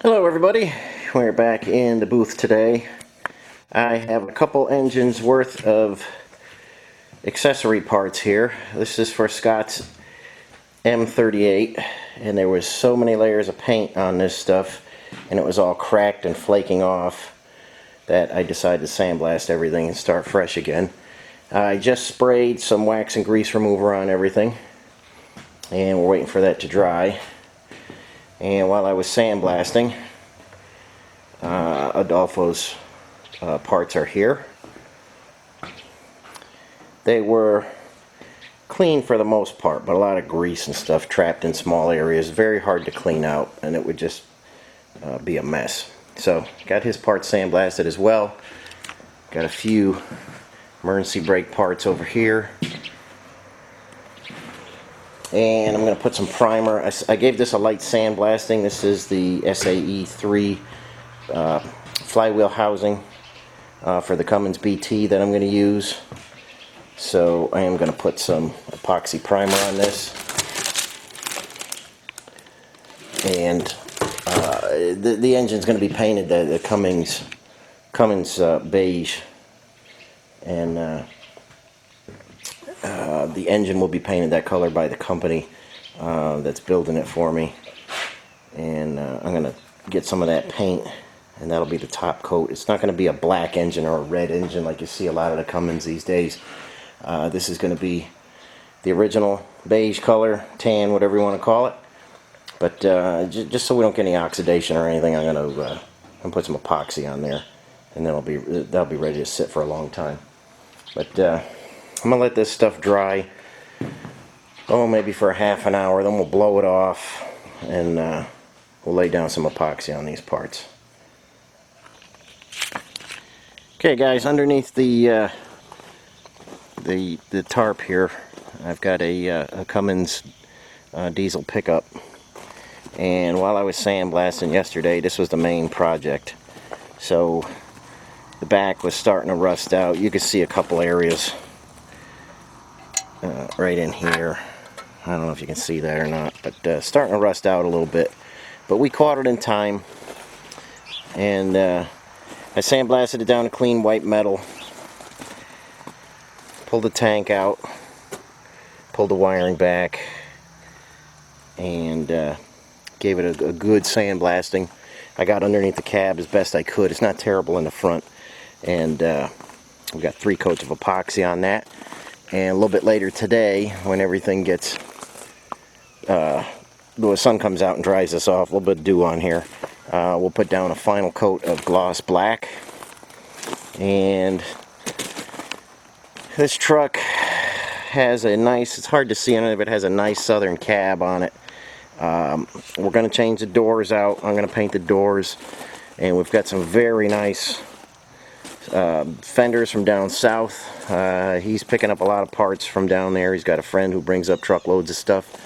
Hello everybody, we're back in the booth today. I have a couple engines worth of accessory parts here. This is for Scott's M38, and there was so many layers of paint on this stuff and it was all cracked and flaking off that I decided to sandblast everything and start fresh again. I just sprayed some wax and grease remover on everything and we're waiting for that to dry. And while I was sandblasting, Adolfo's parts are here. They were clean for the most part, but a lot of grease and stuff trapped in small areas. Very hard to clean out, and it would just be a mess. So, got his parts sandblasted as well. Got a few emergency brake parts over here. And I'm going to put some primer. I gave this a light sandblasting. This is the SAE 3 flywheel housing for the Cummins BT that I'm going to use. So I am going to put some epoxy primer on this. And the engine's going to be painted the Cummins beige. And the engine will be painted that color by the company that's building it for me. And I'm going to get some of that paint, and that'll be the top coat. It's not going to be a black engine or a red engine like you see a lot of the Cummins these days. This is going to be the original beige color, tan, whatever you want to call it. But just so we don't get any oxidation or anything, I'm going to put some epoxy on there, and that'll be ready to sit for a long time. But I'm going to let this stuff dry, maybe for a half an hour, then we'll blow it off, and we'll lay down some epoxy on these parts. Okay guys, underneath the tarp here, I've got a Cummins diesel pickup. And while I was sandblasting yesterday, this was the main project. So the back was starting to rust out. You could see a couple areas right in here. I don't know if you can see that or not, but starting to rust out a little bit. But we caught it in time, and I sandblasted it down to clean white metal, pulled the tank out, pulled the wiring back, and gave it a good sandblasting. I got underneath the cab as best I could. It's not terrible in the front, and we got 3 coats of epoxy on that. And a little bit later today, when everything gets the sun comes out and dries this off, a little bit of dew on here, we'll put down a final coat of gloss black. And this truck has a nice, it's hard to see on it, but it has a nice southern cab on it. We're going to change the doors out. I'm going to paint the doors, and we've got some very nice fenders from down south. He's picking up a lot of parts from down there. He's got a friend who brings up truckloads of stuff.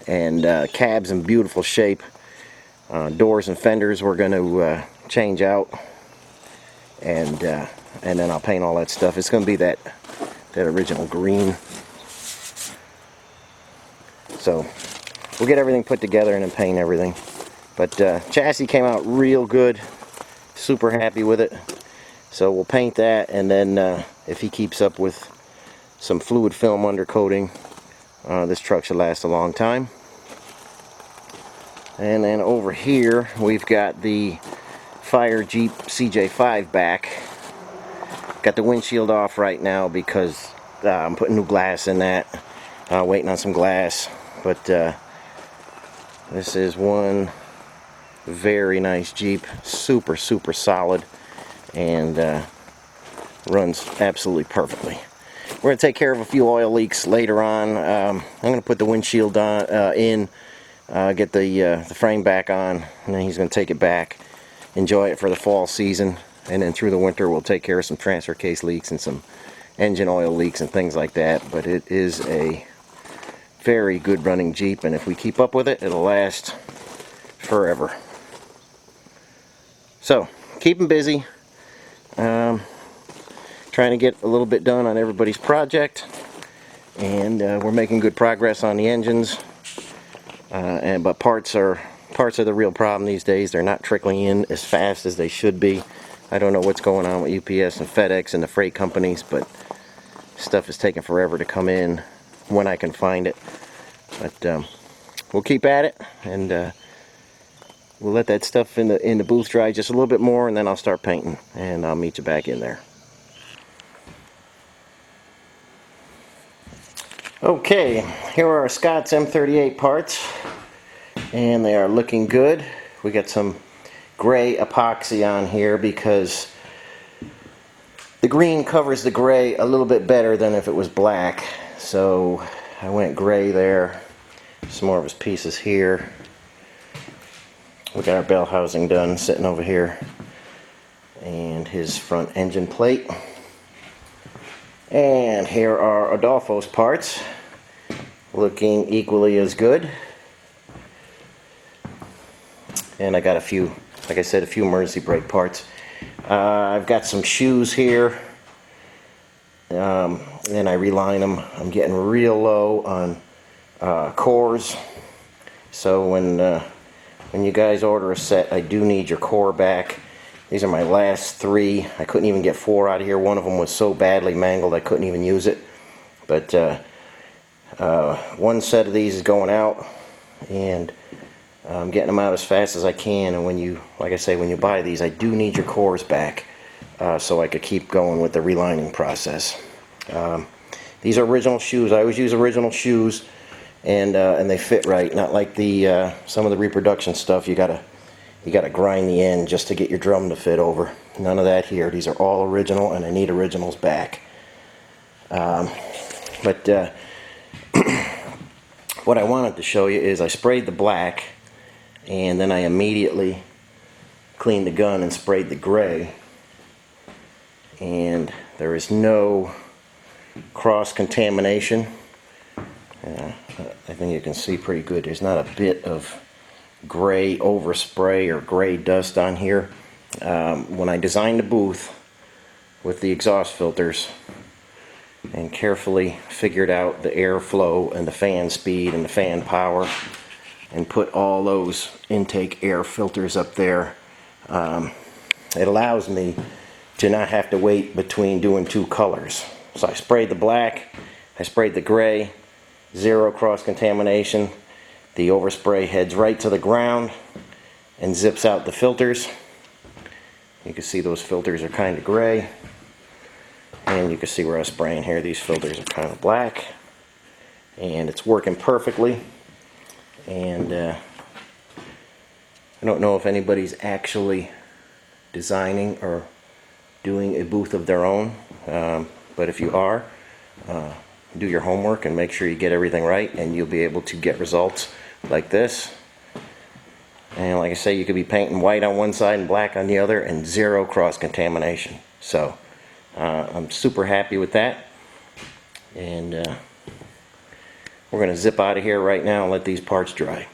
And cabs in beautiful shape. Doors and fenders we're going to change out, and then I'll paint all that stuff. It's going to be that original green. So we'll get everything put together and then paint everything. But chassis came out real good. Super happy with it. So we'll paint that, and then if he keeps up with some fluid film undercoating, this truck should last a long time. And then over here we've got the Fire Jeep CJ5 back. Got the windshield off right now because I'm putting new glass in that. Waiting on some glass. But this is one very nice Jeep. Super solid. And runs absolutely perfectly. We're going to take care of a few oil leaks later on. I'm going to put the windshield on, in. Get the frame back on, and then he's going to take it back, enjoy it for the fall season, and then through the winter we'll take care of some transfer case leaks and some engine oil leaks and things like that. But it is a very good running Jeep, and if we keep up with it, it'll last forever. So keep him busy, trying to get a little bit done on everybody's project, and we're making good progress on the engines. But parts are parts are the real problem these days. They're not trickling in as fast as they should be. I don't know what's going on with UPS and FedEx and the freight companies, but stuff is taking forever to come in when I can find it. But we'll keep at it, and we'll let that stuff in the booth dry just a little bit more, and then I'll start painting, and I'll meet you back in there. Okay, here are our Scott's M38 parts, and they are looking good. We got some gray epoxy on here because the green covers the gray a little bit better than if it was black. So I went gray there. Some more of his pieces here. We got our bell housing done sitting over here, and his front engine plate. And here are Adolfo's parts, looking equally as good. And I got a few, like I said, a few emergency brake parts. I've got some shoes here, and I reline them. I'm getting real low on cores, so when you guys order a set, I do need your core back. These are my last 3. I couldn't even get 4 out of here. One of them was so badly mangled I couldn't even use it. But one set of these is going out, and I'm getting them out as fast as I can. And when you, like I say, when you buy these, I do need your cores back so I could keep going with the relining process. These are original shoes. I always use original shoes, and they fit right. Not like the some of the reproduction stuff. You gotta grind the end just to get your drum to fit over. None of that here. These are all original, and I need originals back. But what I wanted to show you is I sprayed the black, and then I immediately cleaned the gun and sprayed the gray, and there is no cross-contamination. I think you can see pretty good. There's not a bit of gray overspray or gray dust on here. When I designed the booth with the exhaust filters and carefully figured out the airflow and the fan speed and the fan power and put all those intake air filters up there, it allows me to not have to wait between doing 2 colors. So I sprayed the black, I sprayed the gray, 0 cross-contamination. The overspray heads right to the ground and zips out the filters. You can see those filters are kind of gray, and you can see where I was spraying here. These filters are kind of black, and it's working perfectly. And I don't know if anybody's actually designing or doing a booth of their own, but if you are, do your homework and make sure you get everything right, and you'll be able to get results like this. And like I say, you could be painting white on one side and black on the other, and 0 cross-contamination. So I'm super happy with that, and we're going to zip out of here right now and let these parts dry.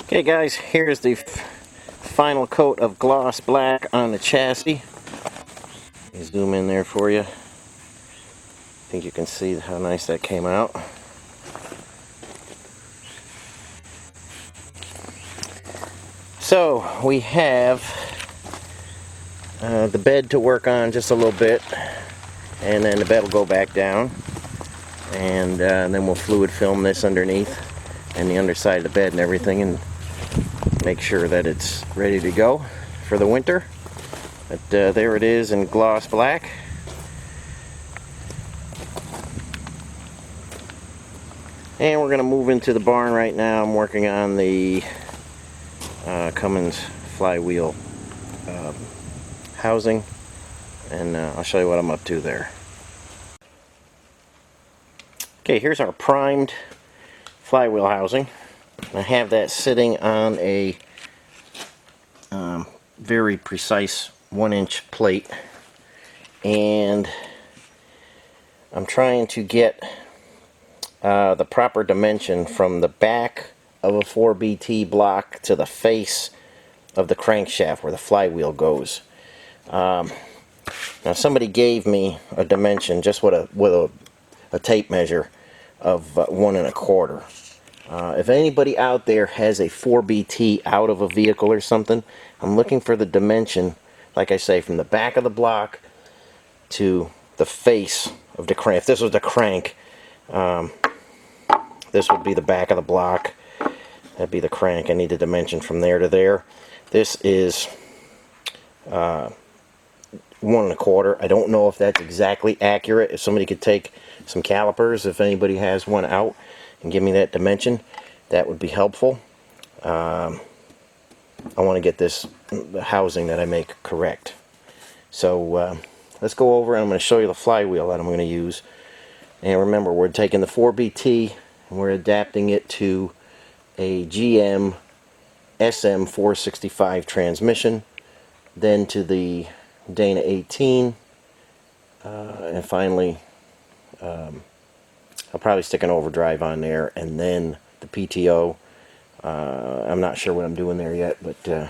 Okay guys, here's the final coat of gloss black on the chassis. Let me zoom in there for you. I think you can see how nice that came out. So we have the bed to work on just a little bit, and then the bed will go back down, and then we'll fluid film this underneath and the underside of the bed and everything, and make sure that it's ready to go for the winter. But there it is in gloss black. And we're going to move into the barn right now. I'm working on the Cummins flywheel housing, and I'll show you what I'm up to there. Okay, here's our primed flywheel housing. I have that sitting on a very precise 1-inch plate, and I'm trying to get the proper dimension from the back of a 4BT block to the face of the crankshaft where the flywheel goes. Now somebody gave me a dimension just with a tape measure of 1 1/4. If anybody out there has a 4BT out of a vehicle or something, I'm looking for the dimension, like I say, from the back of the block to the face of the crank. If this was the crank, this would be the back of the block. That'd be the crank. I need the dimension from there to there. This is 1 1/4. I don't know if that's exactly accurate. If somebody could take some calipers, if anybody has one out, and give me that dimension, that would be helpful. I want to get the housing that I make correct. So let's go over and I'm going to show you the flywheel that I'm going to use. And remember, we're taking the 4BT and we're adapting it to a GM SM 465 transmission, then to the Dana 18, and finally I'll probably stick an overdrive on there, and then the PTO. I'm not sure what I'm doing there yet, but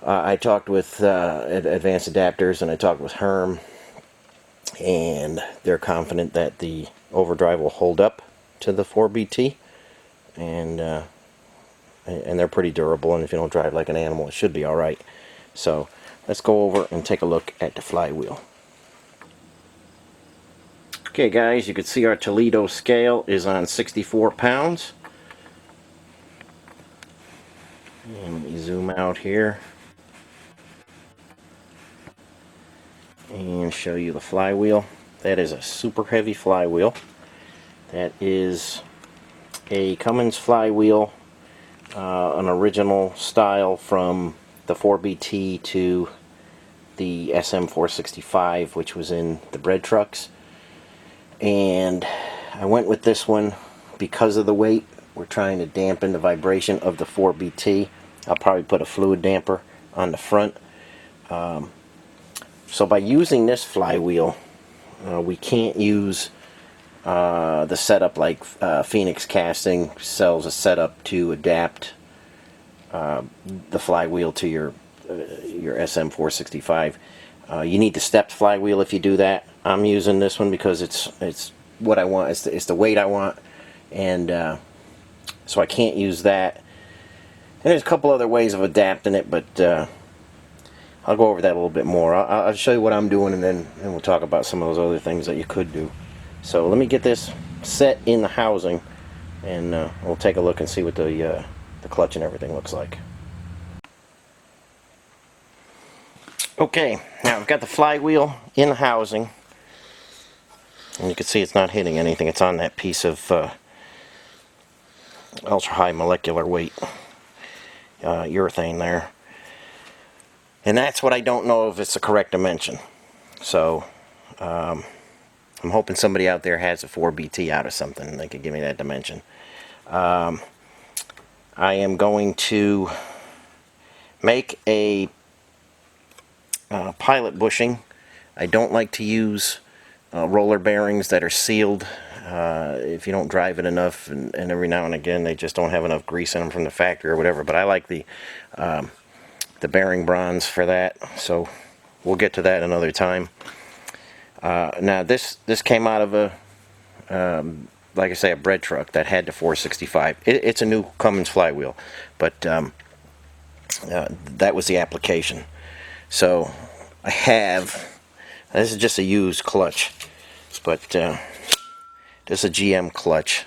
I talked with Advanced Adapters, and I talked with Herm, and they're confident that the overdrive will hold up to the 4BT, and they're pretty durable, and if you don't drive like an animal, it should be alright. So let's go over and take a look at the flywheel. Okay guys, you can see our Toledo scale is on 64 pounds. And let me zoom out here and show you the flywheel. That is a super heavy flywheel. That is a Cummins flywheel, an original style from the 4BT to the SM 465, which was in the bread trucks. And I went with this one because of the weight. We're trying to dampen the vibration of the 4BT. I'll probably put a fluid damper on the front. So by using this flywheel, we can't use the setup like Phoenix Casting sells a setup to adapt the flywheel to your SM 465. You need the stepped flywheel if you do that. I'm using this one because it's what I want. It's the weight I want, and so I can't use that. And there's a couple other ways of adapting it, but I'll go over that a little bit more. I'll show you what I'm doing, and then we'll talk about some of those other things that you could do. So let me get this set in the housing, and we'll take a look and see what the clutch and everything looks like. Okay, now I've got the flywheel in the housing, and you can see it's not hitting anything. It's on that piece of ultra high molecular weight urethane there, and that's what I don't know if it's the correct dimension. So I'm hoping somebody out there has a 4BT out of something and they could give me that dimension. I am going to make a pilot bushing. I don't like to use roller bearings that are sealed. If you don't drive it enough, and every now and again they just don't have enough grease in them from the factory or whatever, but I like the bearing bronze for that, so we'll get to that another time. Now this came out of a like I say, a bread truck that had the 465. It's a new Cummins flywheel, but that was the application. So I have, this is just a used clutch, but this is a GM clutch,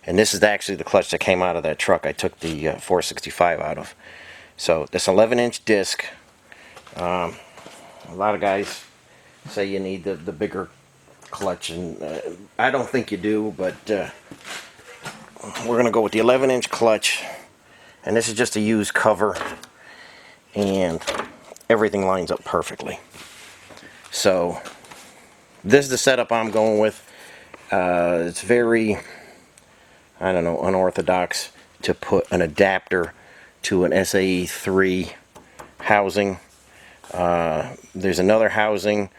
and this is actually the clutch that came out of that truck I took the 465 out of. So this 11-inch disc, a lot of guys say you need the bigger clutch, and I don't think you do, but we're gonna go with the 11-inch clutch, and this is just a used cover, and everything lines up perfectly. So this is the setup I'm going with. It's very, I don't know, unorthodox to put an adapter to an SAE 3 housing. There's another housing,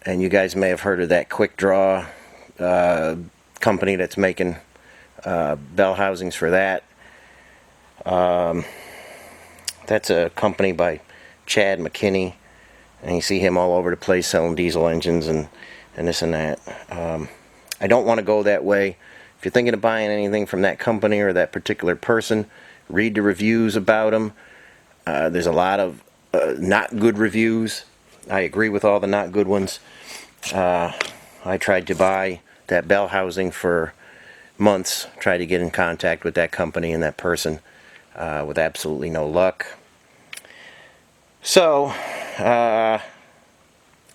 and you guys may have heard of that Quick Draw company that's making bell housings for that. That's a company by Chad McKinney, and you see him all over the place selling diesel engines and this and that. I don't want to go that way. If you're thinking of buying anything from that company or that particular person, read the reviews about them. There's a lot of not good reviews. I agree with all the not good ones. I tried to buy that bell housing for months, tried to get in contact with that company and that person with absolutely no luck. So,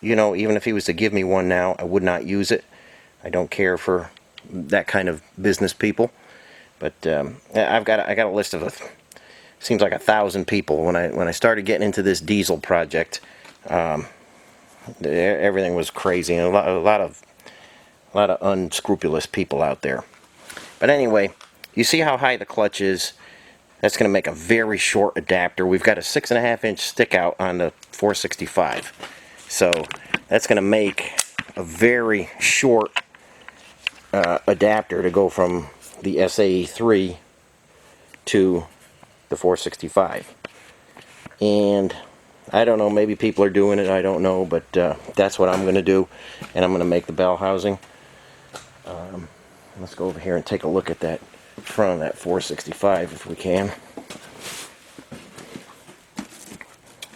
you know, even if he was to give me one now, I would not use it. I don't care for that kind of business people. But I got a list of seems like 1,000 people. When I started getting into this diesel project, everything was crazy, and a lot of unscrupulous people out there. But anyway, you see how high the clutch is. That's going to make a very short adapter. We've got a 6.5-inch stick out on the 465, so that's going to make a very short adapter to go from the SAE3 to the 465. And I don't know, maybe people are doing it, I don't know, but that's what I'm going to do, and I'm going to make the bell housing. Let's go over here and take a look at that front of that 465 if we can.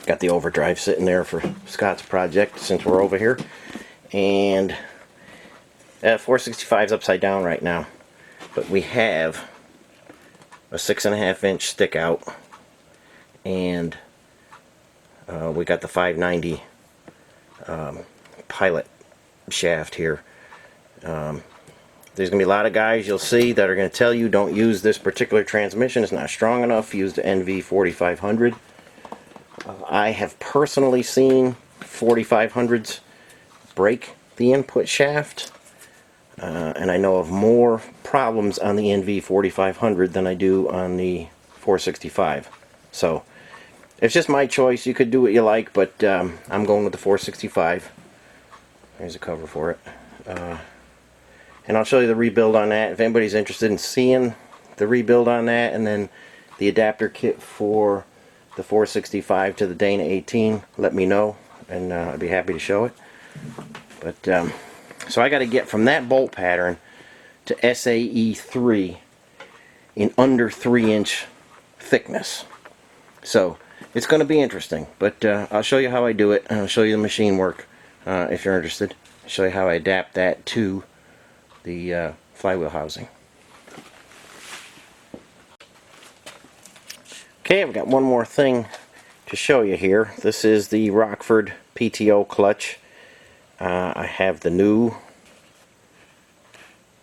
Got the overdrive sitting there for Scott's project since we're over here, and 465's upside down right now, but we have a 6.5-inch stick out, and we got the 590 pilot shaft here. There's going to be a lot of guys you'll see that are going to tell you don't use this particular transmission, it's not strong enough, use the NV 4500. I have personally seen 4500s break the input shaft, and I know of more problems on the NV 4500 than I do on the 465. So it's just my choice. You could do what you like, but I'm going with the 465. There's a cover for it. And I'll show you the rebuild on that if anybody's interested in seeing the rebuild on that, and then the adapter kit for the 465 to the Dana 18. Let me know, and I'd be happy to show it. But so I got to get from that bolt pattern to SAE3 in under 3-inch thickness. So it's going to be interesting, but I'll show you how I do it, and I'll show you the machine work if you're interested. I'll show you how I adapt that to the flywheel housing. Okay, I've got one more thing to show you here. This is the Rockford PTO clutch. I have the new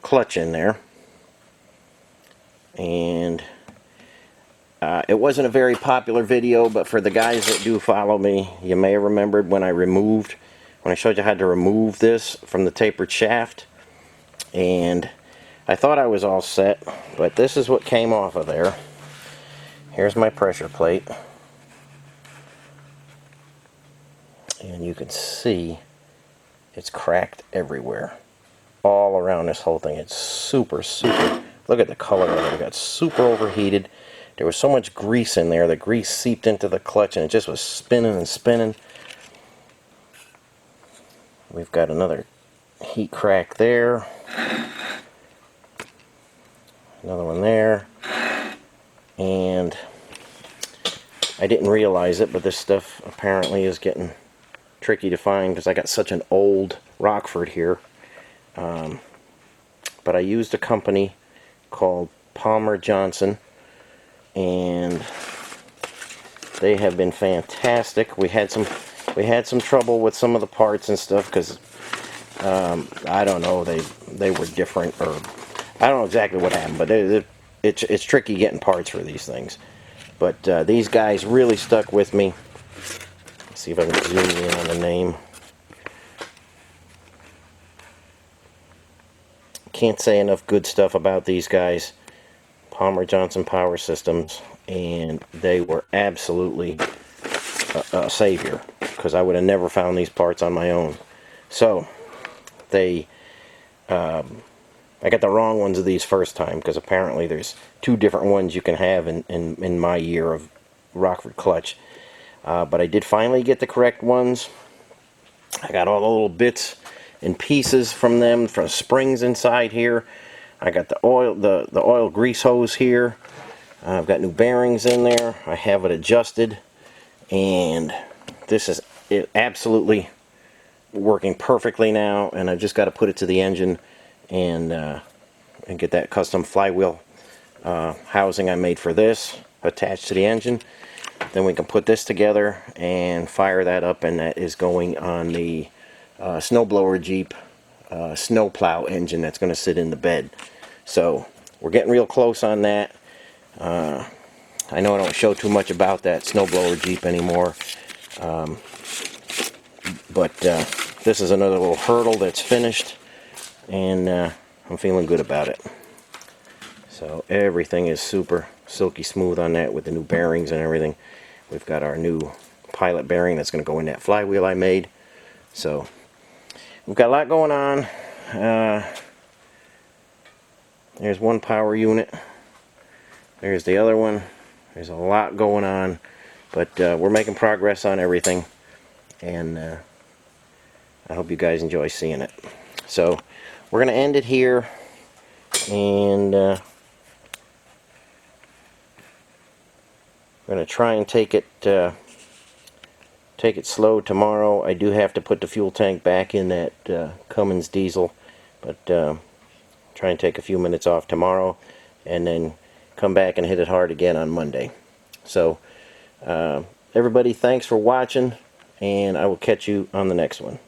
clutch in there, and it wasn't a very popular video, but for the guys that do follow me, you may have remembered when I showed you how to remove this from the tapered shaft, and I thought I was all set, but this is what came off of there. Here's my pressure plate, and you can see it's cracked everywhere, all around this whole thing. It's super, look at the color of it. It got super overheated. There was so much grease in there, the grease seeped into the clutch, and it just was spinning and spinning. We've got another heat crack there, another one there, and I didn't realize it, but this stuff apparently is getting tricky to find because I got such an old Rockford here. But I used a company called Palmer Johnson, and they have been fantastic. We had some trouble with some of the parts and stuff because I don't know, they were different, or I don't know exactly what happened, but it's tricky getting parts for these things. But these guys really stuck with me. Let's see if I can zoom in on the name. Can't say enough good stuff about these guys. Palmer Johnson Power Systems, and they were absolutely a savior, because I would have never found these parts on my own. So I got the wrong ones of these first time, because apparently there's 2 different ones you can have in my year of Rockford clutch. But I did finally get the correct ones. I got all the little bits and pieces from them, from springs inside here. I got the oil grease hose here. I've got new bearings in there. I have it adjusted, and this is absolutely working perfectly now. And I've just got to put it to the engine and get that custom flywheel housing I made for this attached to the engine. Then we can put this together and fire that up, and that is going on the snowblower Jeep snowplow engine that's going to sit in the bed. So we're getting real close on that. I know I don't show too much about that snowblower Jeep anymore, but this is another little hurdle that's finished, and I'm feeling good about it. So everything is super silky smooth on that with the new bearings and everything. We've got our new pilot bearing that's going to go in that flywheel I made. So we've got a lot going on. There's one power unit. There's the other one. There's a lot going on, but we're making progress on everything, and I hope you guys enjoy seeing it. So we're going to end it here, and we're going to try and take it slow tomorrow. I do have to put the fuel tank back in that Cummins diesel, but try and take a few minutes off tomorrow, and then come back and hit it hard again on Monday. So everybody, thanks for watching, and I will catch you on the next one.